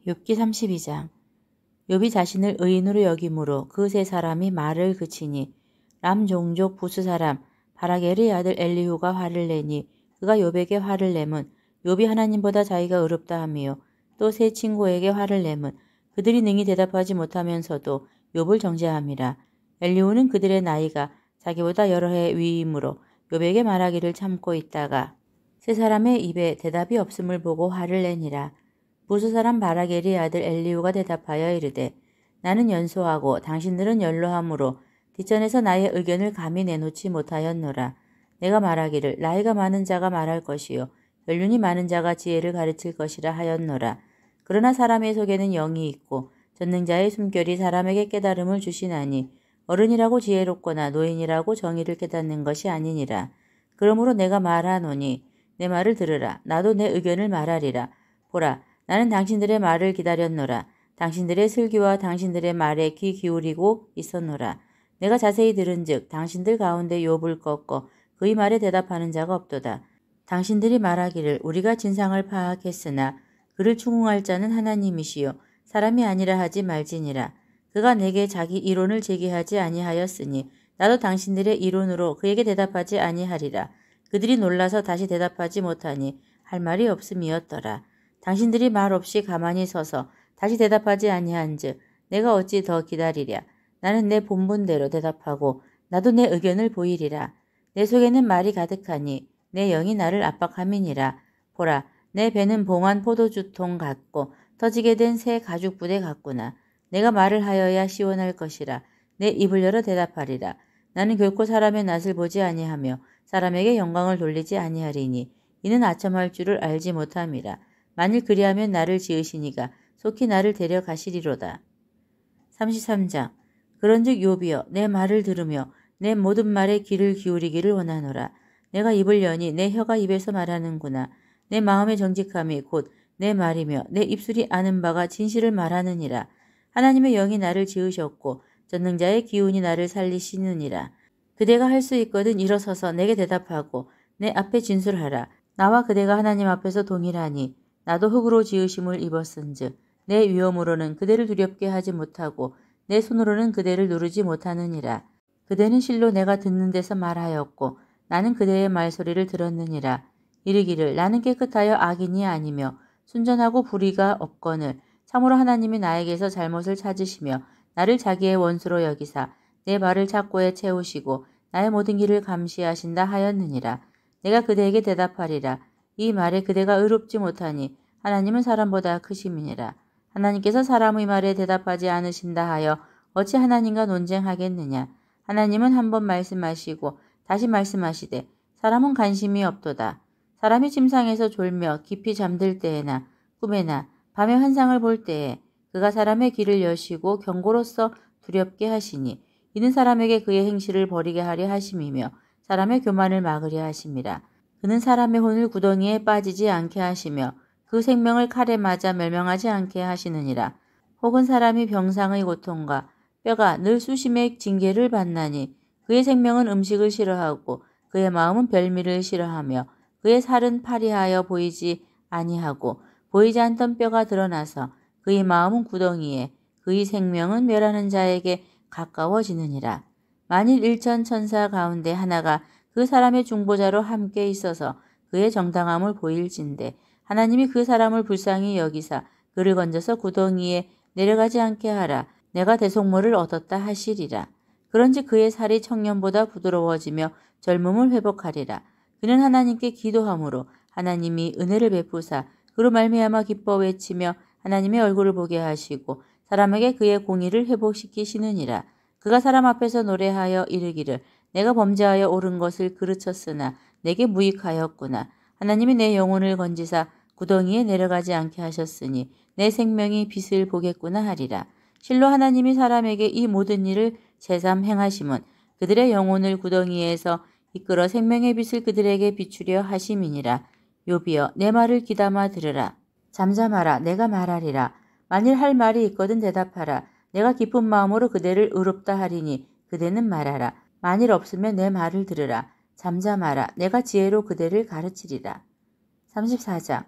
욥기 32장. 욥이 자신을 의인으로 여김으로 그 세 사람이 말을 그치니 람 종족 부스 사람 바라겔의 아들 엘리후가 화를 내니 그가 욥에게 화를 내면 욥이 하나님보다 자기가 의롭다 하며 또 세 친구에게 화를 내면 그들이 능히 대답하지 못하면서도 욥을 정죄함이라. 엘리후는 그들의 나이가 자기보다 여러 해 위이므로 욥에게 말하기를 참고 있다가 세 사람의 입에 대답이 없음을 보고 화를 내니라. 부스 사람 바라겔의 아들 엘리후가 대답하여 이르되 나는 연소하고 당신들은 연로함으로 뒷전에서 나의 의견을 감히 내놓지 못하였노라. 내가 말하기를 나이가 많은 자가 말할 것이요 연륜이 많은 자가 지혜를 가르칠 것이라 하였노라. 그러나 사람의 속에는 영이 있고 전능자의 숨결이 사람에게 깨달음을 주시나니 어른이라고 지혜롭거나 노인이라고 정의를 깨닫는 것이 아니니라. 그러므로 내가 말하노니 내 말을 들으라. 나도 내 의견을 말하리라. 보라, 나는 당신들의 말을 기다렸노라. 당신들의 슬기와 당신들의 말에 귀 기울이고 있었노라. 내가 자세히 들은즉 당신들 가운데 욥을 꺾어 그의 말에 대답하는 자가 없도다. 당신들이 말하기를 우리가 진상을 파악했으나 그를 추궁할 자는 하나님이시요 사람이 아니라 하지 말지니라. 그가 내게 자기 이론을 제기하지 아니하였으니 나도 당신들의 이론으로 그에게 대답하지 아니하리라. 그들이 놀라서 다시 대답하지 못하니 할 말이 없음이었더라. 당신들이 말 없이 가만히 서서 다시 대답하지 아니한즉 내가 어찌 더 기다리랴. 나는 내 본분대로 대답하고 나도 내 의견을 보이리라. 내 속에는 말이 가득하니 내 영이 나를 압박함이니라. 보라, 내 배는 봉한 포도주통 같고 터지게 된 새 가죽 부대 같구나. 내가 말을 하여야 시원할 것이라. 내 입을 열어 대답하리라. 나는 결코 사람의 낯을 보지 아니하며 사람에게 영광을 돌리지 아니하리니 이는 아첨할 줄을 알지 못함이라. 만일 그리하면 나를 지으시니가 속히 나를 데려가시리로다. 33장. 그런즉 욥이여 내 말을 들으며 내 모든 말에 귀를 기울이기를 원하노라. 내가 입을 여니 내 혀가 입에서 말하는구나. 내 마음의 정직함이 곧 내 말이며 내 입술이 아는 바가 진실을 말하느니라. 하나님의 영이 나를 지으셨고 전능자의 기운이 나를 살리시느니라. 그대가 할 수 있거든 일어서서 내게 대답하고 내 앞에 진술하라. 나와 그대가 하나님 앞에서 동일하니 나도 흙으로 지으심을 입었은즉 내 위엄으로는 그대를 두렵게 하지 못하고 내 손으로는 그대를 누르지 못하느니라. 그대는 실로 내가 듣는 데서 말하였고 나는 그대의 말소리를 들었느니라. 이르기를 나는 깨끗하여 악인이 아니며 순전하고 불의가 없거늘 참으로 하나님이 나에게서 잘못을 찾으시며 나를 자기의 원수로 여기사 내 발을 착고에 채우시고 나의 모든 길을 감시하신다 하였느니라. 내가 그대에게 대답하리라. 이 말에 그대가 의롭지 못하니 하나님은 사람보다 크심이니라. 하나님께서 사람의 말에 대답하지 않으신다 하여 어찌 하나님과 논쟁하겠느냐. 하나님은 한 번 말씀하시고 다시 말씀하시되 사람은 관심이 없도다. 사람이 침상에서 졸며 깊이 잠들 때에나 꿈에나 밤에 환상을 볼 때에 그가 사람의 귀를 여시고 경고로서 두렵게 하시니 이는 사람에게 그의 행실을 버리게 하려 하심이며 사람의 교만을 막으려 하심이라. 그는 사람의 혼을 구덩이에 빠지지 않게 하시며 그 생명을 칼에 맞아 멸망하지 않게 하시느니라. 혹은 사람이 병상의 고통과 뼈가 늘 수심의 징계를 받나니 그의 생명은 음식을 싫어하고 그의 마음은 별미를 싫어하며 그의 살은 파리하여 보이지 아니하고 보이지 않던 뼈가 드러나서 그의 마음은 구덩이에 그의 생명은 멸하는 자에게 가까워지느니라. 만일 일천 천사 가운데 하나가 그 사람의 중보자로 함께 있어서 그의 정당함을 보일진대 하나님이 그 사람을 불쌍히 여기사 그를 건져서 구덩이에 내려가지 않게 하라. 내가 대속물을 얻었다 하시리라. 그런즉 그의 살이 청년보다 부드러워지며 젊음을 회복하리라. 그는 하나님께 기도함으로 하나님이 은혜를 베푸사 그로 말미암아 기뻐 외치며 하나님의 얼굴을 보게 하시고 사람에게 그의 공의를 회복시키시느니라. 그가 사람 앞에서 노래하여 이르기를 내가 범죄하여 옳은 것을 그르쳤으나 내게 무익하였구나. 하나님이 내 영혼을 건지사 구덩이에 내려가지 않게 하셨으니 내 생명이 빛을 보겠구나 하리라. 실로 하나님이 사람에게 이 모든 일을 새삼 행하심은 그들의 영혼을 구덩이에서 이끌어 생명의 빛을 그들에게 비추려 하심이니라. 욥이여 내 말을 귀담아 들으라. 잠잠하라. 내가 말하리라. 만일 할 말이 있거든 대답하라. 내가 깊은 마음으로 그대를 의롭다 하리니 그대는 말하라. 만일 없으면 내 말을 들으라. 잠잠하라. 내가 지혜로 그대를 가르치리라. 34장.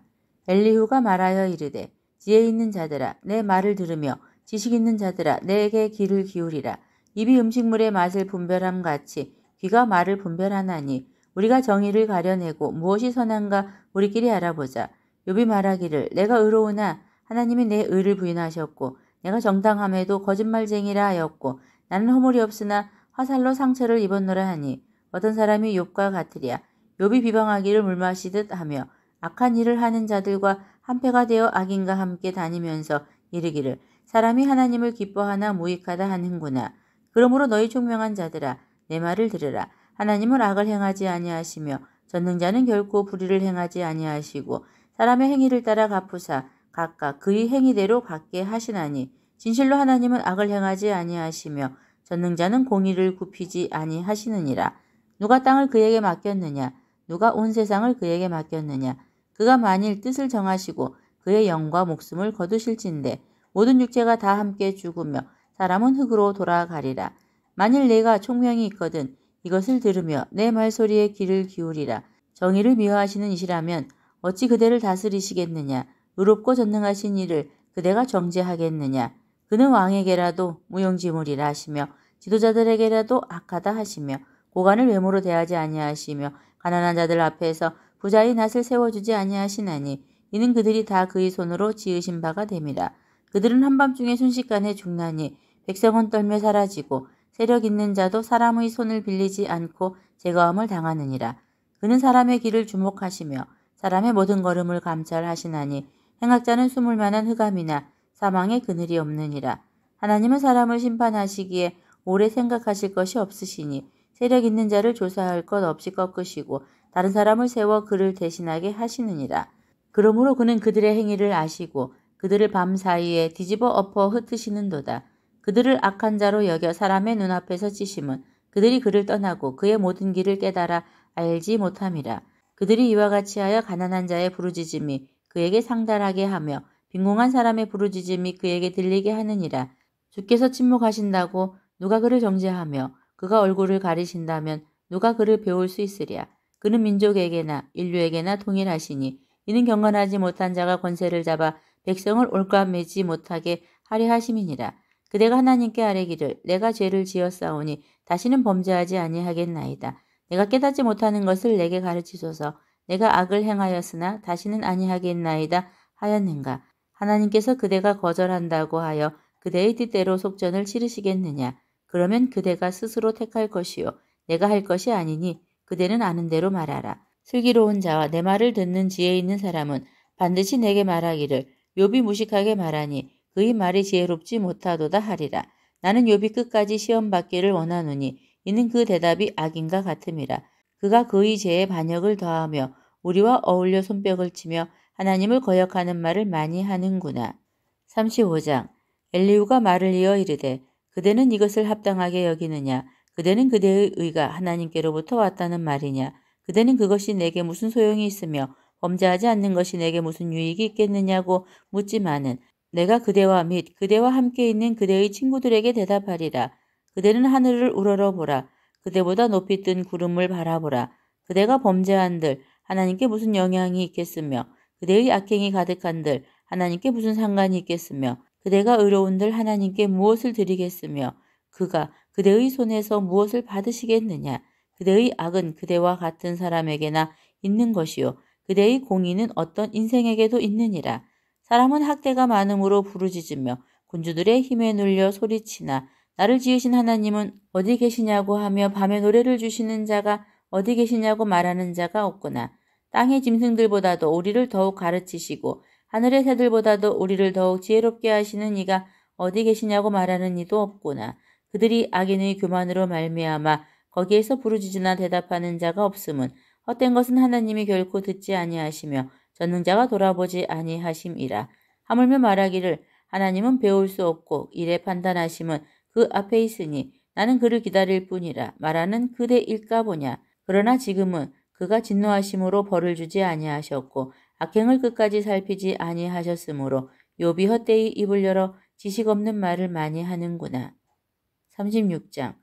엘리후가 말하여 이르되 지혜 있는 자들아 내 말을 들으며 지식 있는 자들아 내게 귀를 기울이라. 입이 음식물의 맛을 분별함 같이 귀가 말을 분별하나니 우리가 정의를 가려내고 무엇이 선한가 우리끼리 알아보자. 욥이 말하기를 내가 의로우나 하나님이 내 의를 부인하셨고 내가 정당함에도 거짓말쟁이라 하였고 나는 허물이 없으나 화살로 상처를 입었노라 하니 어떤 사람이 욥과 같으랴. 욥이 비방하기를 물마시듯 하며 악한 일을 하는 자들과 한패가 되어 악인과 함께 다니면서 이르기를 사람이 하나님을 기뻐하나 무익하다 하는구나. 그러므로 너희 총명한 자들아 내 말을 들으라. 하나님은 악을 행하지 아니하시며 전능자는 결코 불의를 행하지 아니하시고 사람의 행위를 따라 갚으사 각각 그의 행위대로 갚게 하시나니 진실로 하나님은 악을 행하지 아니하시며 전능자는 공의를 굽히지 아니하시느니라. 누가 땅을 그에게 맡겼느냐? 누가 온 세상을 그에게 맡겼느냐? 그가 만일 뜻을 정하시고 그의 영과 목숨을 거두실진데 모든 육체가 다 함께 죽으며 사람은 흙으로 돌아가리라. 만일 내가 총명이 있거든 이것을 들으며 내 말소리에 귀를 기울이라. 정의를 미워하시는 이시라면 어찌 그대를 다스리시겠느냐? 의롭고 전능하신 이를 그대가 정죄하겠느냐? 그는 왕에게라도 무용지물이라 하시며 지도자들에게라도 악하다 하시며 고관을 외모로 대하지 아니하시며 가난한 자들 앞에서 부자의 낯을 세워주지 아니하시나니 이는 그들이 다 그의 손으로 지으신 바가 됨이라. 그들은 한밤중에 순식간에 죽나니 백성은 떨며 사라지고 세력 있는 자도 사람의 손을 빌리지 않고 제거함을 당하느니라. 그는 사람의 길을 주목하시며 사람의 모든 걸음을 감찰하시나니 행악자는 숨을 만한 흑암이나 사망의 그늘이 없느니라. 하나님은 사람을 심판하시기에 오래 생각하실 것이 없으시니 세력 있는 자를 조사할 것 없이 꺾으시고 다른 사람을 세워 그를 대신하게 하시느니라. 그러므로 그는 그들의 행위를 아시고 그들을 밤 사이에 뒤집어 엎어 흩으시는도다. 그들을 악한 자로 여겨 사람의 눈앞에서 찌심은 그들이 그를 떠나고 그의 모든 길을 깨달아 알지 못함이라. 그들이 이와 같이 하여 가난한 자의 부르짖음이 그에게 상달하게 하며 빈궁한 사람의 부르짖음이 그에게 들리게 하느니라. 주께서 침묵하신다고 누가 그를 정죄하며 그가 얼굴을 가리신다면 누가 그를 배울 수 있으랴. 그는 민족에게나 인류에게나 동일하시니 이는 경건하지 못한 자가 권세를 잡아 백성을 올가매지 못하게 하려 하심이니라. 그대가 하나님께 아뢰기를 내가 죄를 지었사오니 다시는 범죄하지 아니하겠나이다. 내가 깨닫지 못하는 것을 내게 가르치소서. 내가 악을 행하였으나 다시는 아니하겠나이다 하였는가. 하나님께서 그대가 거절한다고 하여 그대의 뜻대로 속전을 치르시겠느냐. 그러면 그대가 스스로 택할 것이요 내가 할 것이 아니니 그대는 아는 대로 말하라. 슬기로운 자와 내 말을 듣는 지혜 있는 사람은 반드시 내게 말하기를 욥이 무식하게 말하니 그의 말이 지혜롭지 못하도다 하리라. 나는 욥이 끝까지 시험받기를 원하노니 이는 그 대답이 악인과 같음이라. 그가 그의 죄에 반역을 더하며 우리와 어울려 손뼉을 치며 하나님을 거역하는 말을 많이 하는구나. 35장 엘리후가 말을 이어 이르되 그대는 이것을 합당하게 여기느냐? 그대는 그대의 의가 하나님께로부터 왔다는 말이냐? 그대는 그것이 내게 무슨 소용이 있으며 범죄하지 않는 것이 내게 무슨 유익이 있겠느냐고 묻지만은 내가 그대와 및 그대와 함께 있는 그대의 친구들에게 대답하리라. 그대는 하늘을 우러러보라. 그대보다 높이 뜬 구름을 바라보라. 그대가 범죄한들 하나님께 무슨 영향이 있겠으며 그대의 악행이 가득한들 하나님께 무슨 상관이 있겠으며 그대가 의로운들 하나님께 무엇을 드리겠으며 그가 그대의 손에서 무엇을 받으시겠느냐. 그대의 악은 그대와 같은 사람에게나 있는 것이요 그대의 공의는 어떤 인생에게도 있느니라. 사람은 학대가 많음으로 부르짖으며 군주들의 힘에 눌려 소리치나 나를 지으신 하나님은 어디 계시냐고 하며 밤에 노래를 주시는 자가 어디 계시냐고 말하는 자가 없구나. 땅의 짐승들보다도 우리를 더욱 가르치시고 하늘의 새들보다도 우리를 더욱 지혜롭게 하시는 이가 어디 계시냐고 말하는 이도 없구나. 그들이 악인의 교만으로 말미암아 거기에서 부르짖으나 대답하는 자가 없음은 헛된 것은 하나님이 결코 듣지 아니하시며 전능자가 돌아보지 아니하심이라. 하물며 말하기를 하나님은 배울 수 없고 이래 판단하심은 그 앞에 있으니 나는 그를 기다릴 뿐이라 말하는 그대일까 보냐. 그러나 지금은 그가 진노하심으로 벌을 주지 아니하셨고 악행을 끝까지 살피지 아니하셨으므로 욥이 헛되이 입을 열어 지식 없는 말을 많이 하는구나. 36장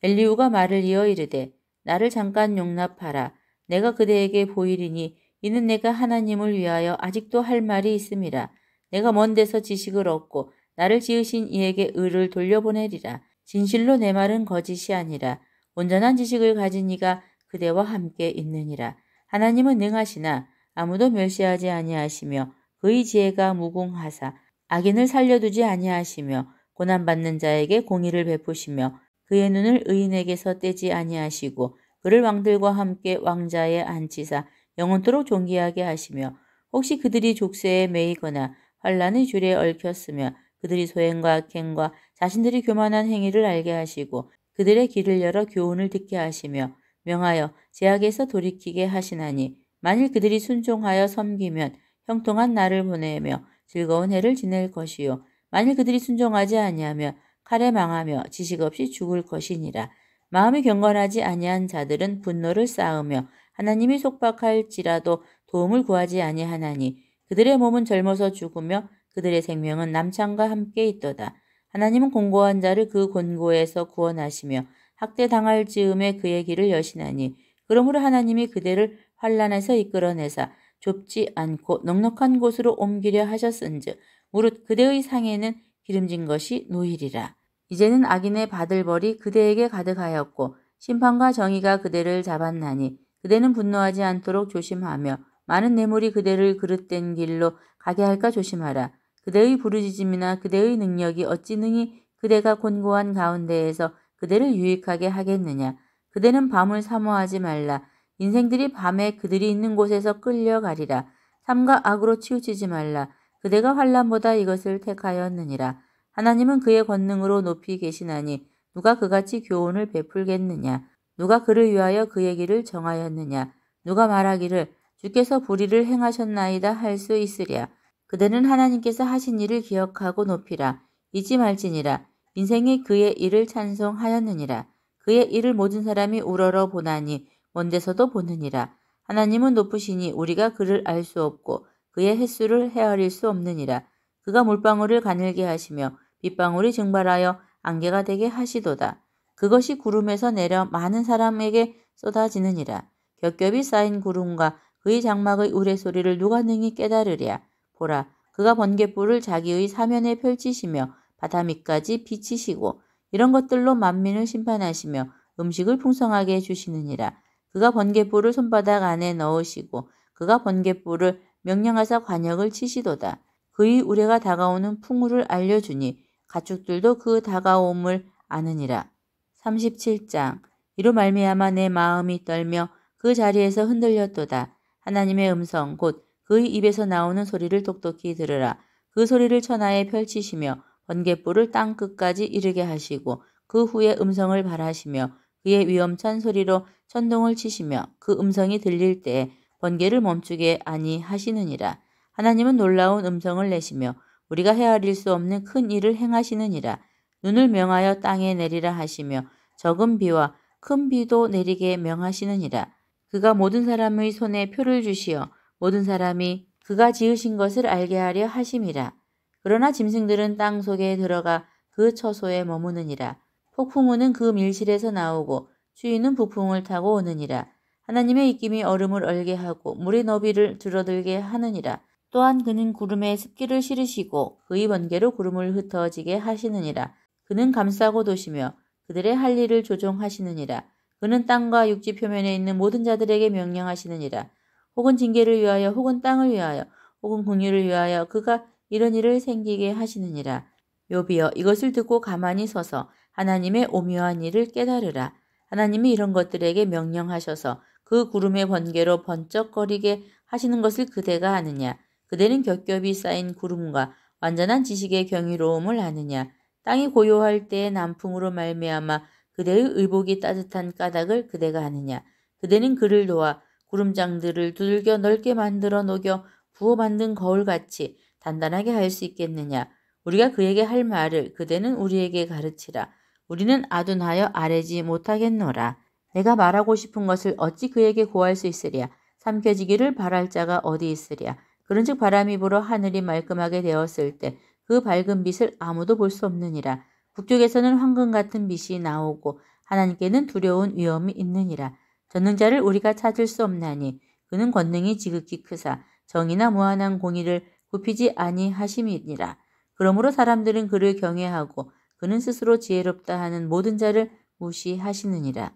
엘리후가 말을 이어 이르되 나를 잠깐 용납하라. 내가 그대에게 보이리니 이는 내가 하나님을 위하여 아직도 할 말이 있음이라. 내가 먼 데서 지식을 얻고 나를 지으신 이에게 의를 돌려보내리라. 진실로 내 말은 거짓이 아니라 온전한 지식을 가진 이가 그대와 함께 있느니라. 하나님은 능하시나 아무도 멸시하지 아니하시며 그의 지혜가 무궁하사 악인을 살려두지 아니하시며 고난받는 자에게 공의를 베푸시며 그의 눈을 의인에게서 떼지 아니하시고 그를 왕들과 함께 왕자에 앉히사 영원토록 존귀하게 하시며 혹시 그들이 족쇄에 매이거나 환란의 줄에 얽혔으며 그들이 소행과 악행과 자신들이 교만한 행위를 알게 하시고 그들의 귀를 열어 교훈을 듣게 하시며 명하여 제약에서 돌이키게 하시나니 만일 그들이 순종하여 섬기면 형통한 날을 보내며 즐거운 해를 지낼 것이요 만일 그들이 순종하지 아니하며 칼에 망하며 지식 없이 죽을 것이니라. 마음이 경건하지 아니한 자들은 분노를 쌓으며 하나님이 속박할지라도 도움을 구하지 아니하나니 그들의 몸은 젊어서 죽으며 그들의 생명은 남창과 함께 있도다. 하나님은 공고한 자를 그 곤고에서 구원하시며 학대당할 즈음에 그의 길을 여시나니 그러므로 하나님이 그대를 환란에서 이끌어내사 좁지 않고 넉넉한 곳으로 옮기려 하셨은즉 무릇 그대의 상에는 기름진 것이 놓이리라. 이제는 악인의 받을 벌이 그대에게 가득하였고 심판과 정의가 그대를 잡았나니 그대는 분노하지 않도록 조심하며 많은 뇌물이 그대를 그릇된 길로 가게 할까 조심하라. 그대의 부르짖음이나 그대의 능력이 어찌 능히 그대가 곤고한 가운데에서 그대를 유익하게 하겠느냐. 그대는 밤을 사모하지 말라. 인생들이 밤에 그들이 있는 곳에서 끌려가리라. 삶과 악으로 치우치지 말라. 그대가 환난보다 이것을 택하였느니라. 하나님은 그의 권능으로 높이 계시나니 누가 그같이 교훈을 베풀겠느냐. 누가 그를 위하여 그의 길을 정하였느냐. 누가 말하기를 주께서 불의를 행하셨나이다 할 수 있으랴. 그대는 하나님께서 하신 일을 기억하고 높이라. 잊지 말지니라. 인생이 그의 일을 찬송하였느니라. 그의 일을 모든 사람이 우러러 보나니 먼 데서도 보느니라. 하나님은 높으시니 우리가 그를 알 수 없고 그의 횟수를 헤아릴 수 없느니라. 그가 물방울을 가늘게 하시며 빗방울이 증발하여 안개가 되게 하시도다. 그것이 구름에서 내려 많은 사람에게 쏟아지느니라. 겹겹이 쌓인 구름과 그의 장막의 우레소리를 누가 능히 깨달으랴. 보라, 그가 번갯불을 자기의 사면에 펼치시며 바다 밑까지 비치시고 이런 것들로 만민을 심판하시며 음식을 풍성하게 해주시느니라. 그가 번갯불을 손바닥 안에 넣으시고 그가 번갯불을 명령하사 관역을 치시도다. 그의 우레가 다가오는 풍우를 알려주니 가축들도 그 다가옴을 아느니라. 37장. 이로 말미암아 내 마음이 떨며 그 자리에서 흔들렸도다. 하나님의 음성 곧 그의 입에서 나오는 소리를 똑똑히 들으라. 그 소리를 천하에 펼치시며 번갯불을 땅 끝까지 이르게 하시고 그 후에 음성을 발하시며 그의 위엄찬 소리로 천둥을 치시며 그 음성이 들릴 때에 번개를 멈추게 아니하시느니라. 하나님은 놀라운 음성을 내시며 우리가 헤아릴 수 없는 큰 일을 행하시느니라. 눈을 명하여 땅에 내리라 하시며 적은 비와 큰 비도 내리게 명하시느니라. 그가 모든 사람의 손에 표를 주시어 모든 사람이 그가 지으신 것을 알게 하려 하심이라. 그러나 짐승들은 땅 속에 들어가 그 처소에 머무느니라. 폭풍우는 그 밀실에서 나오고 추위는 북풍을 타고 오느니라. 하나님의 입김이 얼음을 얼게 하고 물의 너비를 줄어들게 하느니라. 또한 그는 구름에 습기를 실으시고 그의 번개로 구름을 흩어지게 하시느니라. 그는 감싸고 도시며 그들의 할 일을 조종하시느니라. 그는 땅과 육지 표면에 있는 모든 자들에게 명령하시느니라. 혹은 징계를 위하여 혹은 땅을 위하여 혹은 궁유를 위하여 그가 이런 일을 생기게 하시느니라. 욥이여 이것을 듣고 가만히 서서 하나님의 오묘한 일을 깨달으라. 하나님이 이런 것들에게 명령하셔서 그 구름의 번개로 번쩍거리게 하시는 것을 그대가 아느냐. 그대는 겹겹이 쌓인 구름과 완전한 지식의 경이로움을 아느냐. 땅이 고요할 때의 남풍으로 말미암아 그대의 의복이 따뜻한 까닭을 그대가 아느냐. 그대는 그를 도와 구름장들을 두들겨 넓게 만들어 녹여 부어 만든 거울같이 단단하게 할 수 있겠느냐. 우리가 그에게 할 말을 그대는 우리에게 가르치라. 우리는 아둔하여 아뢰지 못하겠노라. 내가 말하고 싶은 것을 어찌 그에게 고할 수 있으랴. 삼켜지기를 바랄 자가 어디 있으랴. 그런즉 바람이 불어 하늘이 말끔하게 되었을 때 그 밝은 빛을 아무도 볼 수 없느니라. 북쪽에서는 황금 같은 빛이 나오고 하나님께는 두려운 위엄이 있느니라. 전능자를 우리가 찾을 수 없나니 그는 권능이 지극히 크사 정의나 무한한 공의를 굽히지 아니하심이니라. 그러므로 사람들은 그를 경외하고 그는 스스로 지혜롭다 하는 모든 자를 무시하시느니라.